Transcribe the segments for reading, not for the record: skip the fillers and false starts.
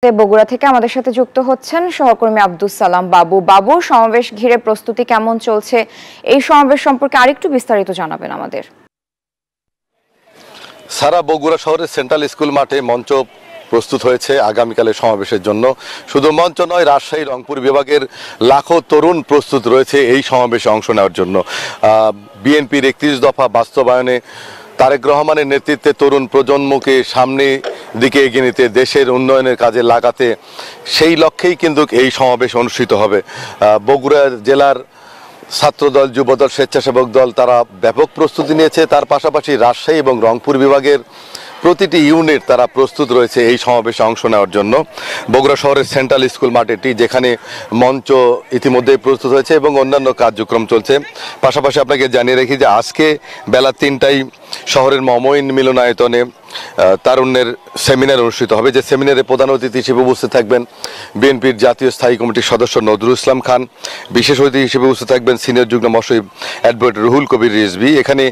বগুড়া থেকে আমাদের সাথে যুক্ত হচ্ছেন সহকর্মী আব্দুস সালাম বাবু। বাবু, সমাবেশ ঘিরে প্রস্তুতি কেমন চলছে, এই সমাবেশ সম্পর্কে আরেকটু বিস্তারিত জানাবেন আমাদের। সারা বগুড়া শহরের সেন্ট্রাল স্কুল মাঠে মঞ্চ প্রস্তুত হয়েছে আগামীকালের সমাবেশের জন্য। শুধু মঞ্চ নয়, রাজশাহী রংপুর বিভাগের লাখো তরুণ প্রস্তুত রয়েছে এই সমাবেশে অংশ নেওয়ার জন্য। বিএনপির ৩১ দফা বাস্তবায়নে তারেক রহমানের নেতৃত্বে তরুণ প্রজন্মকে সামনে দিকে এগিয়ে নিতে, দেশের উন্নয়নের কাজে লাগাতে, সেই লক্ষ্যেই কিন্তু এই সমাবেশ অনুষ্ঠিত হবে। বগুড়া জেলার ছাত্রদল, যুবদল, স্বেচ্ছাসেবক দল তারা ব্যাপক প্রস্তুতি নিয়েছে। তার পাশাপাশি রাজশাহী এবং রংপুর বিভাগের প্রতিটি ইউনিট তারা প্রস্তুত রয়েছে এই সমাবেশে অংশ নেওয়ার জন্য। বগুড়া শহরের সেন্ট্রাল স্কুল মাঠেটি, যেখানে মঞ্চ ইতিমধ্যেই প্রস্তুত হয়েছে এবং অন্যান্য কার্যক্রম চলছে। পাশাপাশি আপনাকে জানিয়ে রাখি যে আজকে বেলা ৩টায় শহরের মমইন মিলনায়তনে তারুণ্যের সেমিনার অনুষ্ঠিত হবে, যে সেমিনারে প্রধান অতিথি হিসেবে উপস্থিত থাকবেন বিএনপির জাতীয় স্থায়ী কমিটির সদস্য নজরুল ইসলাম খান। বিশেষ অতিথি হিসেবে উপস্থিত থাকবেন সিনিয়র যুগ্ম মহাসচিব অ্যাডভোকেট রুহুল কবির রিজভী। এখানে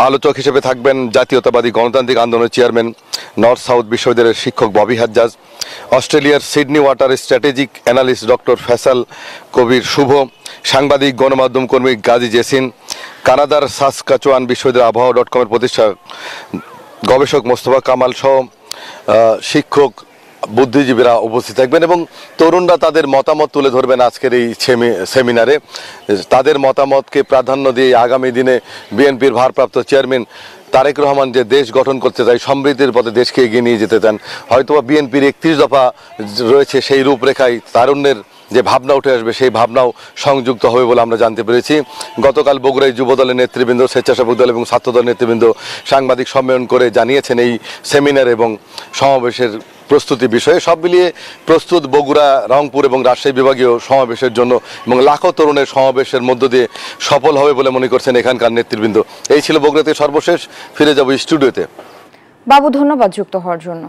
আলোচক হিসেবে থাকবেন জাতীয়তাবাদী গণতান্ত্রিক আন্দোলনের চেয়ারম্যান নর্থ সাউথ বিশ্ববিদ্যালয়ের শিক্ষক ববি হাজ্জাজ, অস্ট্রেলিয়ার Sydney water strategic analyst doctor Faisal Kabir Shuvo, সাংবাদিক গণমাধ্যম কর্মী গাজী জেসিন, কানাডার সাসকাচুয়ান বিশ্ববিদ্যালয় আবহাওয়া.com-এর প্রতিষ্ঠা গবেষক মোস্তফা কামাল সহ শিক্ষক, বুদ্ধিজীবীরা উপস্থিত থাকবেন এবং তরুণরা তাদের মতামত তুলে ধরবেন আজকের এই সেমিনারে। তাদের মতামতকে প্রাধান্য দিয়ে আগামী দিনে বিএনপির ভারপ্রাপ্ত চেয়ারম্যান তারেক রহমান যে দেশ গঠন করতে চায়, সমৃদ্ধির পথে দেশকে এগিয়ে নিয়ে যেতে চান, হয়তোবা বিএনপির ৩১ দফা রয়েছে, সেই রূপরেখায় তারুণ্যের যে ভাবনা উঠে আসবে, সেই ভাবনাও সংযুক্ত হবে বলে আমরা জানতে পেরেছি। গতকাল বগুড়ায় যুবদলের নেতৃবৃন্দ, স্বেচ্ছাসেবক দল এবং ছাত্রদল নেতৃবৃন্দ সাংবাদিক সম্মেলন করে জানিয়েছেন এই সেমিনার এবং সমাবেশের প্রস্তুতি বিষয়ে। সব মিলিয়ে প্রস্তুত বগুড়া, রংপুর এবং রাজশাহী বিভাগীয় সমাবেশের জন্য, এবং লাখো তরুণের সমাবেশের মধ্য দিয়ে সফল হবে বলে মনে করছেন এখানকার নেতৃবৃন্দ। এই ছিল বগুড়াতে সর্বশেষ। ফিরে যাব স্টুডিওতে। বাবু, ধন্যবাদ যুক্ত হওয়ার জন্য।